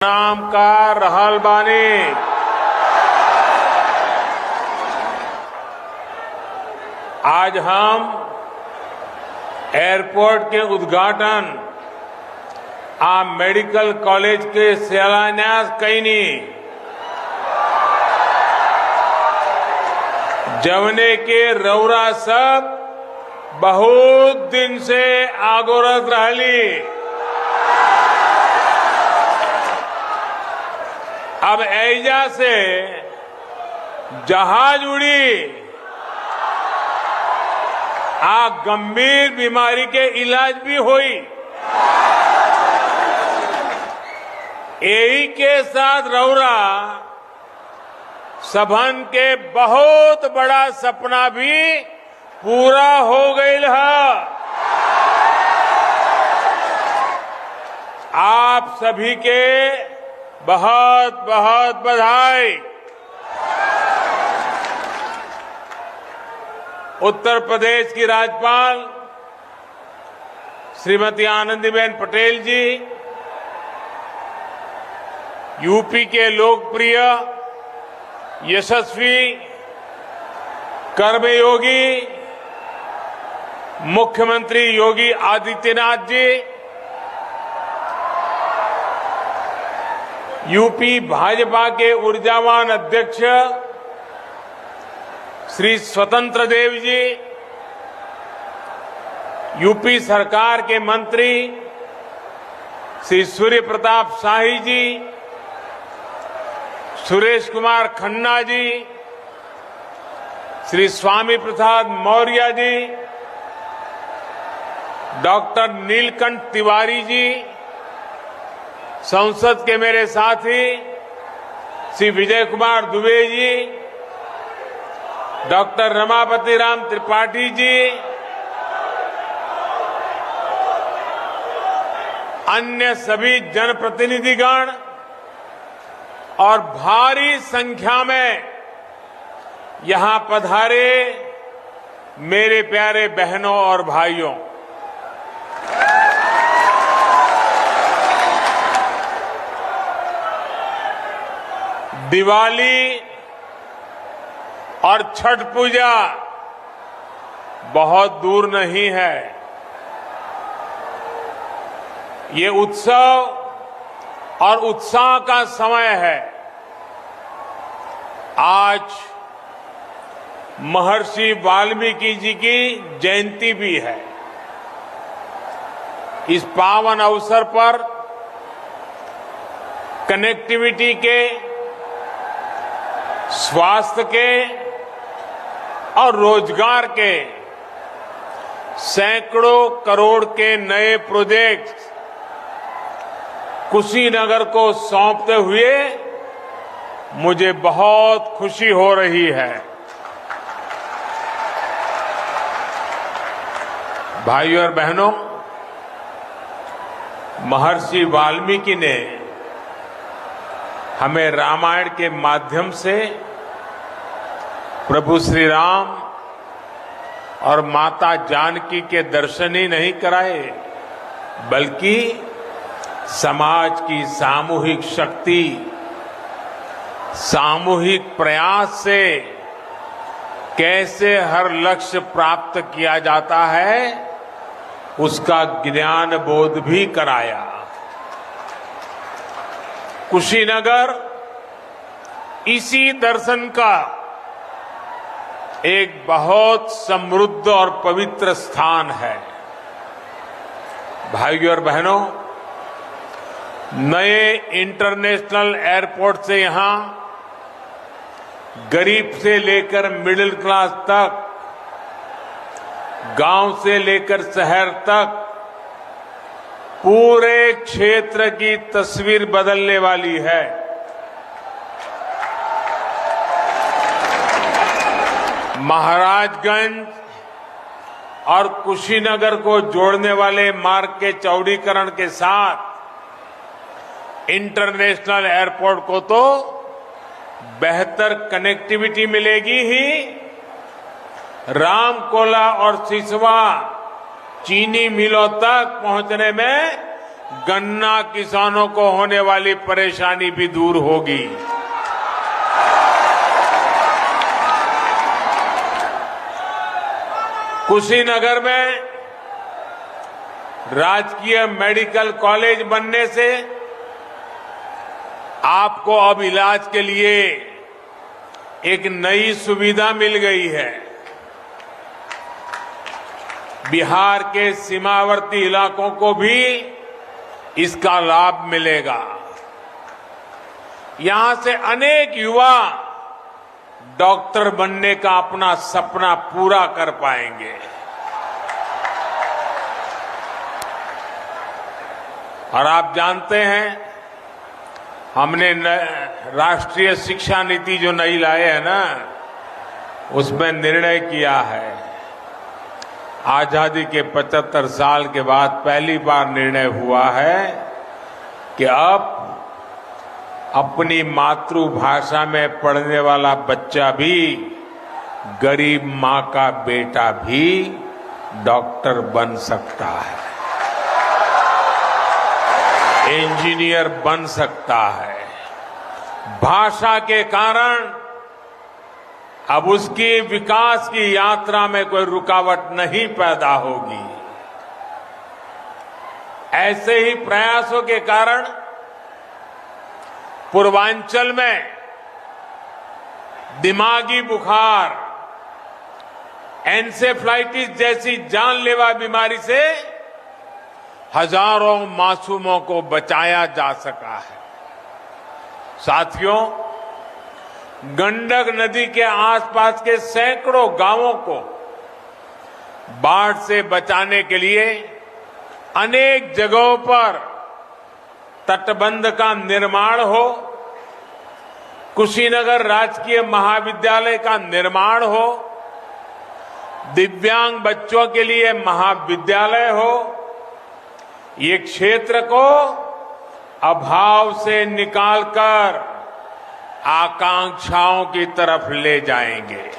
नाम का रहल बानी। आज हम एयरपोर्ट के उद्घाटन आ मेडिकल कॉलेज के शिलान्यास कईनी, जवने के रउरा सब बहुत दिन से आगोरत रहली। अब ऐजा से जहाज उड़ी आ गंभीर बीमारी के इलाज भी हुई। यही के साथ रउरा सबन के बहुत बड़ा सपना भी पूरा हो गईल है। आप सभी के बहुत बहुत बधाई। उत्तर प्रदेश की राज्यपाल श्रीमती आनंदीबेन पटेल जी, यूपी के लोकप्रिय यशस्वी कर्मयोगी मुख्यमंत्री योगी आदित्यनाथ जी, यूपी भाजपा के ऊर्जावान अध्यक्ष श्री स्वतंत्र देव जी, यूपी सरकार के मंत्री श्री सूर्य प्रताप शाही जी, सुरेश कुमार खन्ना जी, श्री स्वामी प्रसाद मौर्य जी, डॉक्टर नीलकंठ तिवारी जी, संसद के मेरे साथी श्री विजय कुमार दुबे जी, डॉक्टर रमापति राम त्रिपाठी जी, अन्य सभी जनप्रतिनिधिगण और भारी संख्या में यहां पधारे मेरे प्यारे बहनों और भाइयों, दिवाली और छठ पूजा बहुत दूर नहीं है। ये उत्सव और उत्साह का समय है। आज महर्षि वाल्मीकि जी की जयंती भी है। इस पावन अवसर पर कनेक्टिविटी के, स्वास्थ्य के और रोजगार के सैकड़ों करोड़ के नए प्रोजेक्ट कुशीनगर को सौंपते हुए मुझे बहुत खुशी हो रही है। भाइयों और बहनों, महर्षि वाल्मीकि ने हमें रामायण के माध्यम से प्रभु श्री राम और माता जानकी के दर्शन ही नहीं कराए, बल्कि समाज की सामूहिक शक्ति, सामूहिक प्रयास से कैसे हर लक्ष्य प्राप्त किया जाता है उसका ज्ञान बोध भी कराया। कुशीनगर इसी दर्शन का एक बहुत समृद्ध और पवित्र स्थान है। भाइयों और बहनों, नए इंटरनेशनल एयरपोर्ट से यहां गरीब से लेकर मिडिल क्लास तक, गांव से लेकर शहर तक पूरे क्षेत्र की तस्वीर बदलने वाली है। महाराजगंज और कुशीनगर को जोड़ने वाले मार्ग के चौड़ीकरण के साथ इंटरनेशनल एयरपोर्ट को तो बेहतर कनेक्टिविटी मिलेगी ही, रामकोला और सिसवा चीनी मिलों तक पहुंचने में गन्ना किसानों को होने वाली परेशानी भी दूर होगी। कुशीनगर में राजकीय मेडिकल कॉलेज बनने से आपको अब इलाज के लिए एक नई सुविधा मिल गई है। बिहार के सीमावर्ती इलाकों को भी इसका लाभ मिलेगा। यहां से अनेक युवा डॉक्टर बनने का अपना सपना पूरा कर पाएंगे। और आप जानते हैं, हमने राष्ट्रीय शिक्षा नीति जो नई लाए है ना, उसमें निर्णय किया है, आजादी के 75 साल के बाद पहली बार निर्णय हुआ है कि अब अपनी मातृभाषा में पढ़ने वाला बच्चा भी, गरीब मां का बेटा भी डॉक्टर बन सकता है, इंजीनियर बन सकता है। भाषा के कारण अब उसकी विकास की यात्रा में कोई रुकावट नहीं पैदा होगी। ऐसे ही प्रयासों के कारण पूर्वांचल में दिमागी बुखार, एन्सेफ्लाइटिस जैसी जानलेवा बीमारी से हजारों मासूमों को बचाया जा सका है। साथियों, गंडक नदी के आसपास के सैकड़ों गांवों को बाढ़ से बचाने के लिए अनेक जगहों पर तटबंध का निर्माण हो, कुशीनगर राजकीय महाविद्यालय का निर्माण हो, दिव्यांग बच्चों के लिए महाविद्यालय हो, ये क्षेत्र को अभाव से निकालकर आकांक्षाओं की तरफ ले जाएंगे।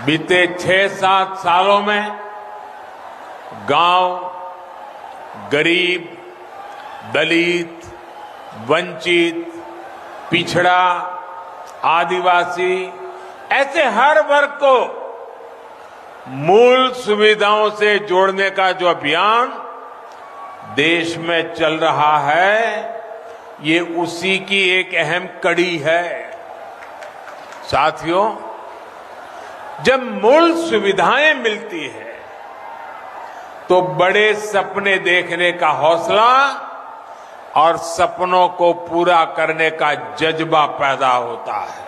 बीते 6-7 सालों में गांव, गरीब, दलित, वंचित, पिछड़ा, आदिवासी, ऐसे हर वर्ग को मूल सुविधाओं से जोड़ने का जो अभियान देश में चल रहा है, ये उसी की एक अहम कड़ी है। साथियों, जब मूल सुविधाएं मिलती है तो बड़े सपने देखने का हौसला और सपनों को पूरा करने का जज्बा पैदा होता है।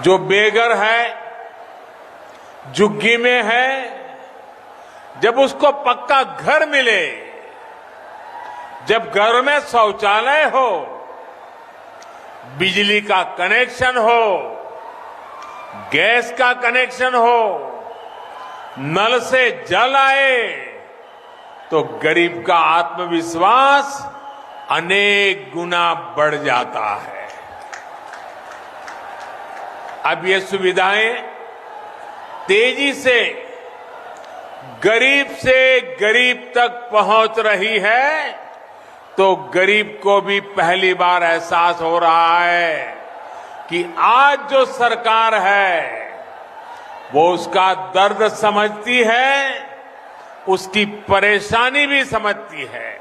जो बेघर है, झुग्गी में है, जब उसको पक्का घर मिले, जब घर में शौचालय हो, बिजली का कनेक्शन हो, गैस का कनेक्शन हो, नल से जल आए, तो गरीब का आत्मविश्वास अनेक गुना बढ़ जाता है। अब ये सुविधाएं तेजी से गरीब तक पहुंच रही है, तो गरीब को भी पहली बार एहसास हो रहा है कि आज जो सरकार है वो उसका दर्द समझती है, उसकी परेशानी भी समझती है।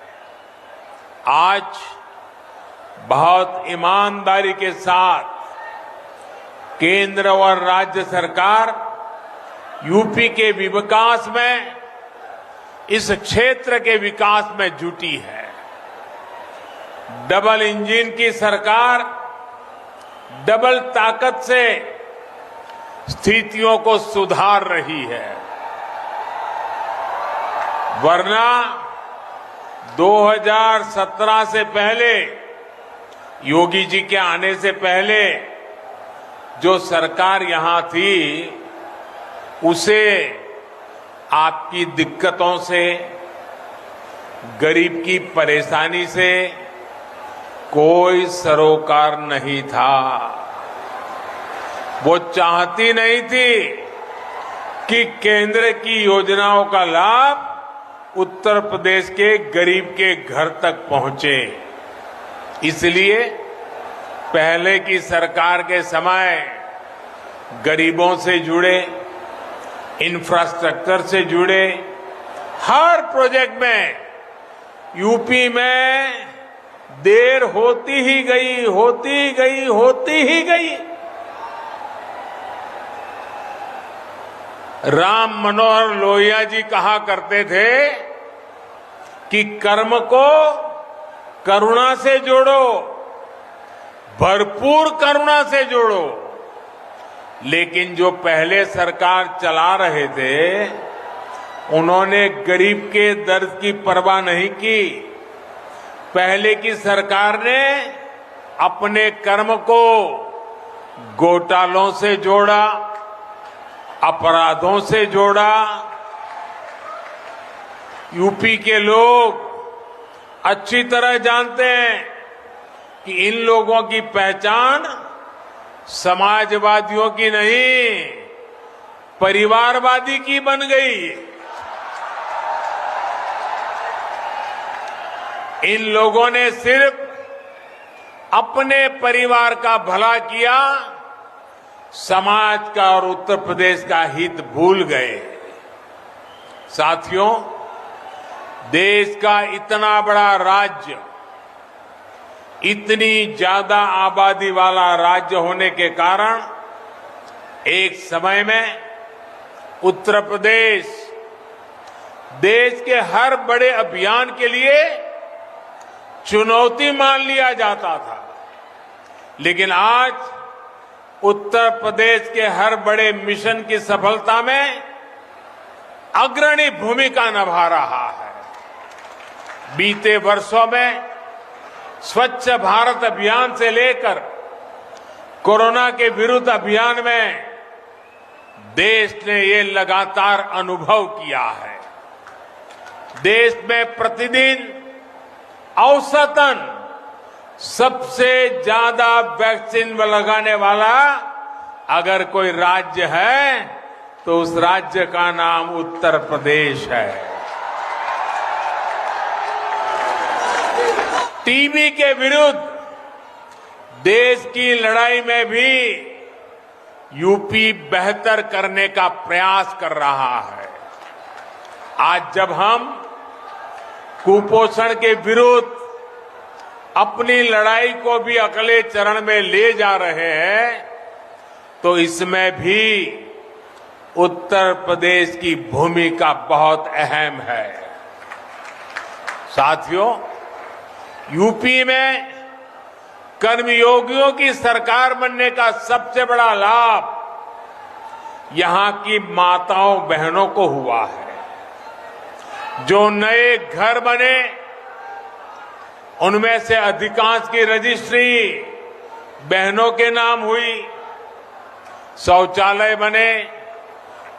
आज बहुत ईमानदारी के साथ केंद्र और राज्य सरकार यूपी के विकास में, इस क्षेत्र के विकास में जुटी है। डबल इंजन की सरकार डबल ताकत से स्थितियों को सुधार रही है, वरना 2017 से पहले, योगी जी के आने से पहले जो सरकार यहां थी, उसे आपकी दिक्कतों से, गरीब की परेशानी से कोई सरोकार नहीं था। वो चाहती नहीं थी कि केंद्र की योजनाओं का लाभ उत्तर प्रदेश के गरीब के घर तक पहुंचे। इसलिए पहले की सरकार के समय गरीबों से जुड़े, इंफ्रास्ट्रक्चर से जुड़े हर प्रोजेक्ट में यूपी में देर होती ही गई। राम मनोहर लोहिया जी कहा करते थे कि कर्म को करुणा से जोड़ो, भरपूर करुणा से जोड़ो। लेकिन जो पहले सरकार चला रहे थे उन्होंने गरीब के दर्द की परवाह नहीं की। पहले की सरकार ने अपने कर्म को घोटालों से जोड़ा, अपराधों से जोड़ा। यूपी के लोग अच्छी तरह जानते हैं कि इन लोगों की पहचान समाजवादियों की नहीं, परिवारवादी की बन गई। इन लोगों ने सिर्फ अपने परिवार का भला किया, समाज का और उत्तर प्रदेश का हित भूल गए। साथियों, देश का इतना बड़ा राज्य, इतनी ज्यादा आबादी वाला राज्य होने के कारण एक समय में उत्तर प्रदेश देश के हर बड़े अभियान के लिए चुनौती मान लिया जाता था। लेकिन आज उत्तर प्रदेश के हर बड़े मिशन की सफलता में अग्रणी भूमिका निभा रहा है। बीते वर्षों में स्वच्छ भारत अभियान से लेकर कोरोना के विरुद्ध अभियान में देश ने ये लगातार अनुभव किया है। देश में प्रतिदिन औसतन सबसे ज्यादा वैक्सीन लगाने वाला अगर कोई राज्य है तो उस राज्य का नाम उत्तर प्रदेश है। टीबी के विरुद्ध देश की लड़ाई में भी यूपी बेहतर करने का प्रयास कर रहा है। आज जब हम कुपोषण के विरुद्ध अपनी लड़ाई को भी अगले चरण में ले जा रहे हैं तो इसमें भी उत्तर प्रदेश की भूमिका बहुत अहम है। साथियों, यूपी में कर्मयोगियों की सरकार बनने का सबसे बड़ा लाभ यहां की माताओं बहनों को हुआ है। जो नए घर बने उनमें से अधिकांश की रजिस्ट्री बहनों के नाम हुई। शौचालय बने,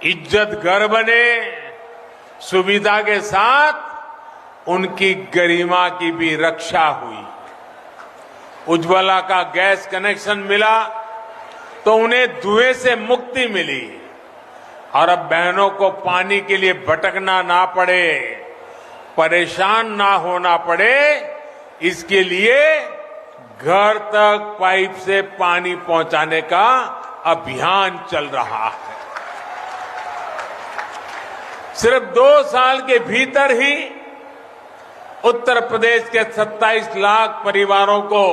इज्जत घर बने, सुविधा के साथ उनकी गरिमा की भी रक्षा हुई। उज्ज्वला का गैस कनेक्शन मिला तो उन्हें धुएं से मुक्ति मिली और अब बहनों को पानी के लिए भटकना ना पड़े, परेशान ना होना पड़े, इसके लिए घर तक पाइप से पानी पहुंचाने का अभियान चल रहा है। सिर्फ 2 साल के भीतर ही उत्तर प्रदेश के 27 लाख परिवारों को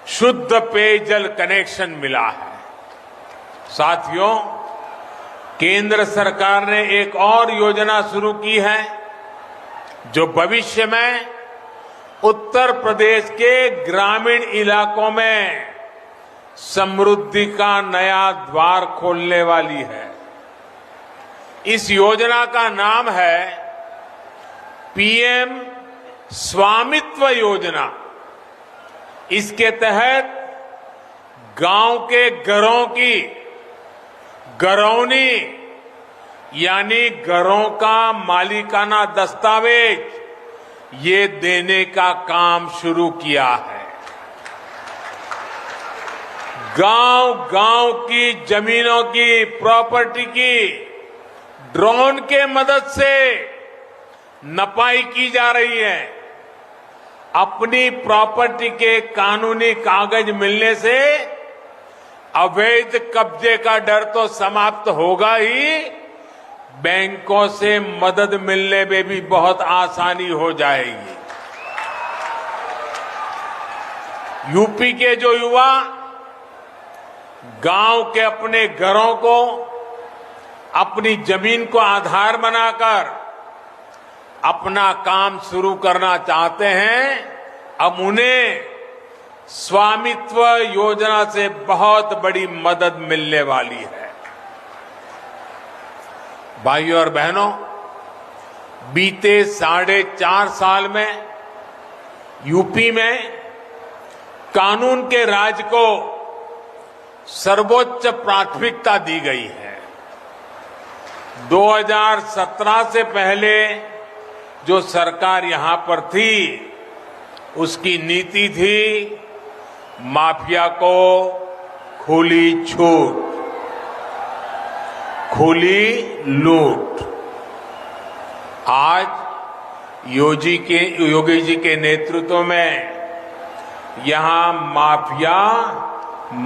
शुद्ध पेयजल कनेक्शन मिला है। साथियों, केंद्र सरकार ने एक और योजना शुरू की है जो भविष्य में उत्तर प्रदेश के ग्रामीण इलाकों में समृद्धि का नया द्वार खोलने वाली है। इस योजना का नाम है पीएम स्वामित्व योजना। इसके तहत गांव के घरों की घरौनी यानी घरों का मालिकाना दस्तावेज ये देने का काम शुरू किया है। गांव-गांव की जमीनों की, प्रॉपर्टी की ड्रोन के मदद से नपाई की जा रही है। अपनी प्रॉपर्टी के कानूनी कागज मिलने से अवैध कब्जे का डर तो समाप्त होगा ही, बैंकों से मदद मिलने में भी बहुत आसानी हो जाएगी। यूपी के जो युवा गांव के अपने घरों को, अपनी जमीन को आधार बनाकर अपना काम शुरू करना चाहते हैं, अब उन्हें स्वामित्व योजना से बहुत बड़ी मदद मिलने वाली है। भाइयों और बहनों, बीते 4.5 साल में यूपी में कानून के राज को सर्वोच्च प्राथमिकता दी गई है। 2017 से पहले जो सरकार यहां पर थी, उसकी नीति थी माफिया को खुली छूट, खुली लूट। आज योगी जी के नेतृत्व में यहां माफिया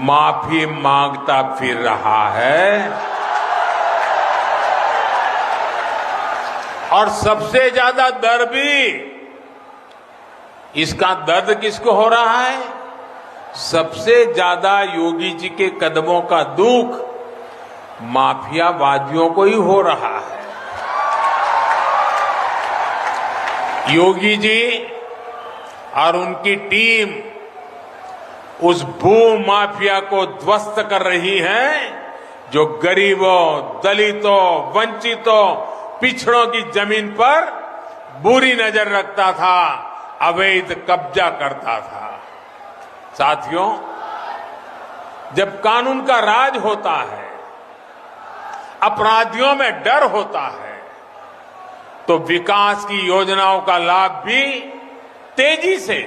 माफी मांगता फिर रहा है। और सबसे ज्यादा दर्द भी, इसका दर्द किसको हो रहा है? सबसे ज्यादा योगी जी के कदमों का दुख माफियावादियों को ही हो रहा है। योगी जी और उनकी टीम उस भू माफिया को ध्वस्त कर रही है जो गरीबों, दलितों, वंचितों, पिछड़ों की जमीन पर बुरी नजर रखता था, अवैध कब्जा करता था। साथियों, जब कानून का राज होता है, अपराधियों में डर होता है, तो विकास की योजनाओं का लाभ भी तेजी से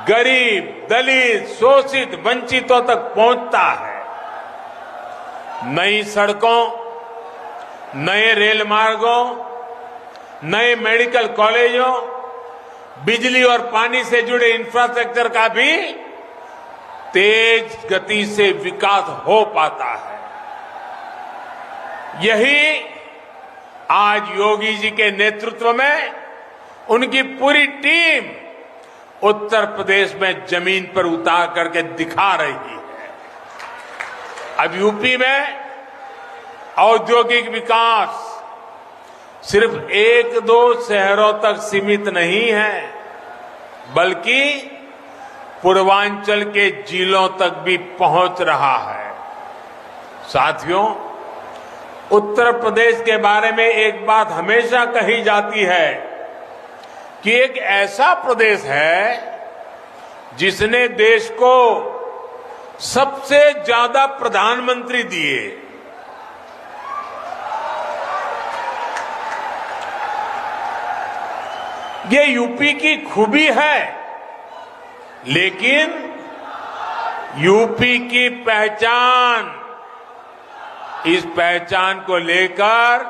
गरीब, दलित, शोषित, वंचितों तक पहुंचता है। नई सड़कों, नए रेल मार्गों, नए मेडिकल कॉलेजों, बिजली और पानी से जुड़े इंफ्रास्ट्रक्चर का भी तेज गति से विकास हो पाता है। यही आज योगी जी के नेतृत्व में उनकी पूरी टीम उत्तर प्रदेश में जमीन पर उतार करके दिखा रही है। अब यूपी में औद्योगिक विकास सिर्फ 1-2 शहरों तक सीमित नहीं है, बल्कि पूर्वांचल के जिलों तक भी पहुंच रहा है। साथियों, उत्तर प्रदेश के बारे में एक बात हमेशा कही जाती है कि एक ऐसा प्रदेश है जिसने देश को सबसे ज्यादा प्रधानमंत्री दिए। ये यूपी की खूबी है, लेकिन यूपी की पहचान, इस पहचान को लेकर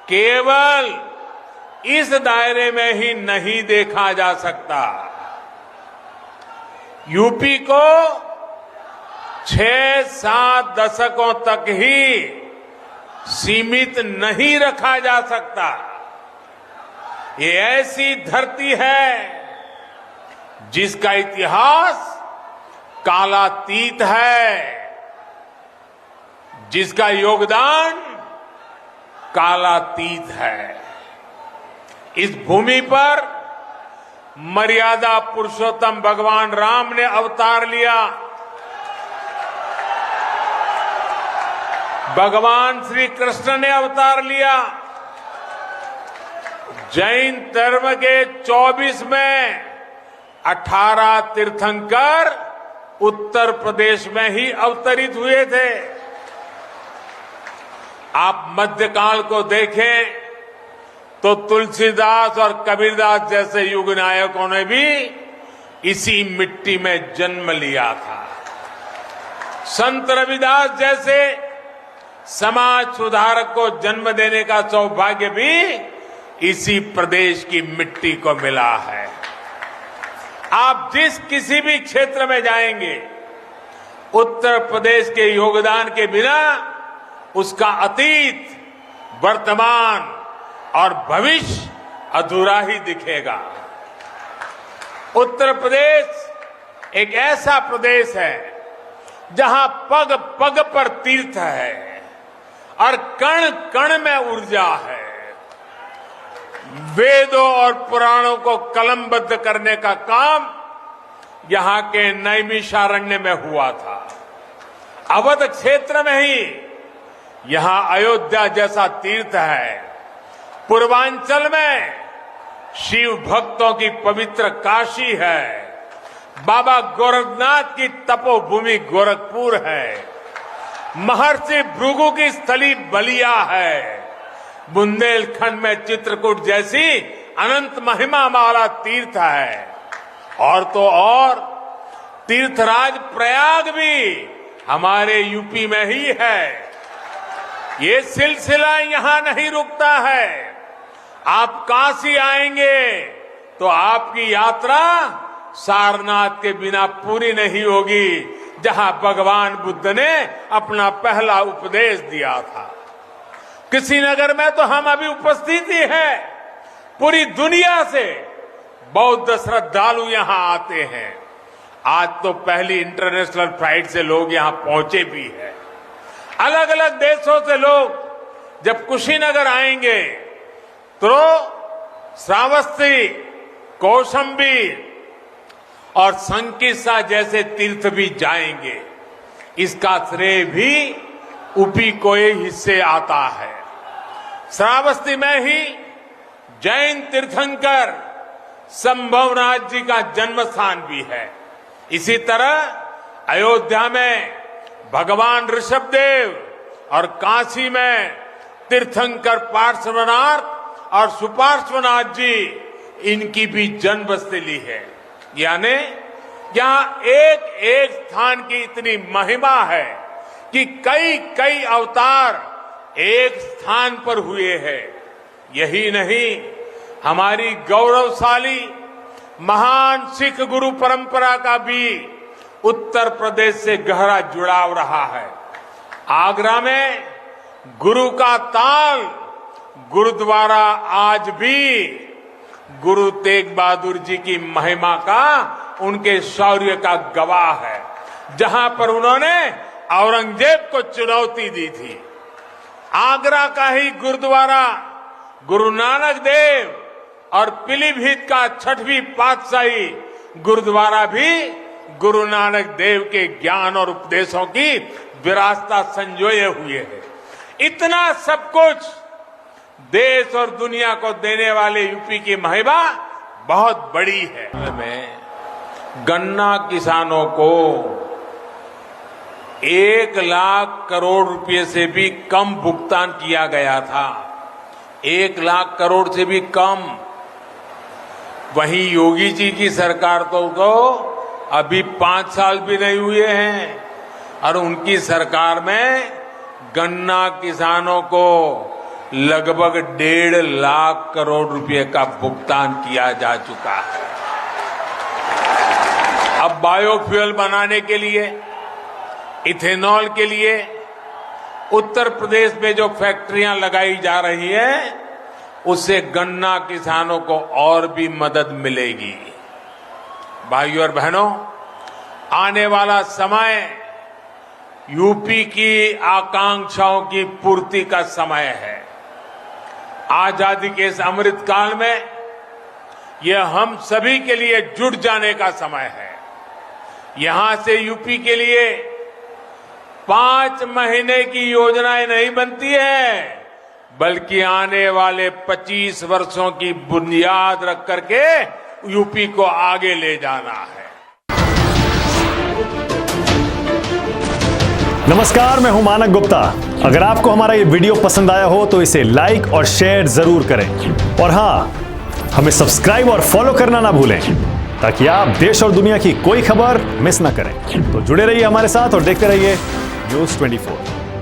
केवल इस दायरे में ही नहीं देखा जा सकता। यूपी को 6-7 दशकों तक ही सीमित नहीं रखा जा सकता। ये ऐसी धरती है जिसका इतिहास कालातीत है, जिसका योगदान कालातीत है। इस भूमि पर मर्यादा पुरुषोत्तम भगवान राम ने अवतार लिया। भगवान श्री कृष्ण ने अवतार लिया। जैन धर्म के 24 में 18 तीर्थंकर उत्तर प्रदेश में ही अवतरित हुए थे। आप मध्यकाल को देखें तो तुलसीदास और कबीरदास जैसे युग नायकों ने भी इसी मिट्टी में जन्म लिया था। संत रविदास जैसे समाज सुधारक को जन्म देने का सौभाग्य भी इसी प्रदेश की मिट्टी को मिला है। आप जिस किसी भी क्षेत्र में जाएंगे, उत्तर प्रदेश के योगदान के बिना उसका अतीत, वर्तमान और भविष्य अधूरा ही दिखेगा। उत्तर प्रदेश एक ऐसा प्रदेश है जहां पग पग पर तीर्थ है और कण कण में ऊर्जा है। वेदों और पुराणों को कलमबद्ध करने का काम यहां के नैमिषारण्य में हुआ था। अवध क्षेत्र में ही यहां अयोध्या जैसा तीर्थ है। पूर्वांचल में शिव भक्तों की पवित्र काशी है। बाबा गोरखनाथ की तपोभूमि गोरखपुर है। महर्षि भृगु की स्थली बलिया है। बुंदेलखंड में चित्रकूट जैसी अनंत महिमा वाला तीर्थ है। और तो और तीर्थराज प्रयाग भी हमारे यूपी में ही है। ये सिलसिला यहां नहीं रुकता है। आप काशी आएंगे तो आपकी यात्रा सारनाथ के बिना पूरी नहीं होगी, जहां भगवान बुद्ध ने अपना पहला उपदेश दिया था। कुशीनगर में तो हम अभी उपस्थित ही है। पूरी दुनिया से बौद्ध श्रद्धालु यहां आते हैं। आज तो पहली इंटरनेशनल फ्लाइट से लोग यहां पहुंचे भी हैं। अलग अलग देशों से लोग जब कुशीनगर आएंगे तो श्रावस्ती, कौशाम्बी और संकिसा जैसे तीर्थ भी जाएंगे। इसका श्रेय भी यूपी को हिस्से आता है। श्रावस्ती में ही जैन तीर्थंकर संभवनाथ जी का जन्म स्थान भी है। इसी तरह अयोध्या में भगवान ऋषभदेव और काशी में तीर्थंकर पार्श्वनाथ और सुपार्श्वनाथ जी, इनकी भी जन्मस्थली है। यानी यहां एक एक स्थान की इतनी महिमा है कि कई कई अवतार एक स्थान पर हुए हैं। यही नहीं, हमारी गौरवशाली महान सिख गुरु परंपरा का भी उत्तर प्रदेश से गहरा जुड़ाव रहा है। आगरा में गुरु का ताल गुरुद्वारा आज भी गुरु तेग बहादुर जी की महिमा का, उनके शौर्य का गवाह है। जहां पर उन्होंने औरंगजेब को चुनौती दी थी। आगरा का ही गुरुद्वारा गुरु नानक देव और पीलीभीत का 6वीं पातशाही गुरुद्वारा भी गुरु नानक देव के ज्ञान और उपदेशों की विरासत संजोए हुए है। इतना सब कुछ देश और दुनिया को देने वाले यूपी की महिमा बहुत बड़ी है। में गन्ना किसानों को 1 लाख करोड़ रुपए से भी कम भुगतान किया गया था। 1 लाख करोड़ से भी कम। वहीं योगी जी की सरकार तो अभी 5 साल भी नहीं हुए हैं और उनकी सरकार में गन्ना किसानों को लगभग 1.5 लाख करोड़ रुपए का भुगतान किया जा चुका है। अब बायोफ्यूल बनाने के लिए, इथेनॉल के लिए उत्तर प्रदेश में जो फैक्ट्रियां लगाई जा रही है, उससे गन्ना किसानों को और भी मदद मिलेगी। भाइयों और बहनों, आने वाला समय यूपी की आकांक्षाओं की पूर्ति का समय है। आजादी के इस अमृत काल में यह हम सभी के लिए जुट जाने का समय है। यहां से यूपी के लिए 5 महीने की योजनाएं नहीं बनती है, बल्कि आने वाले 25 वर्षों की बुनियाद रख करके यूपी को आगे ले जाना है। नमस्कार, मैं हूं मानक गुप्ता। अगर आपको हमारा ये वीडियो पसंद आया हो तो इसे लाइक और शेयर जरूर करें। और हां, हमें सब्सक्राइब और फॉलो करना ना भूलें, ताकि आप देश और दुनिया की कोई खबर मिस ना करें। तो जुड़े रहिए हमारे साथ और देखते रहिए न्यूज़ 24।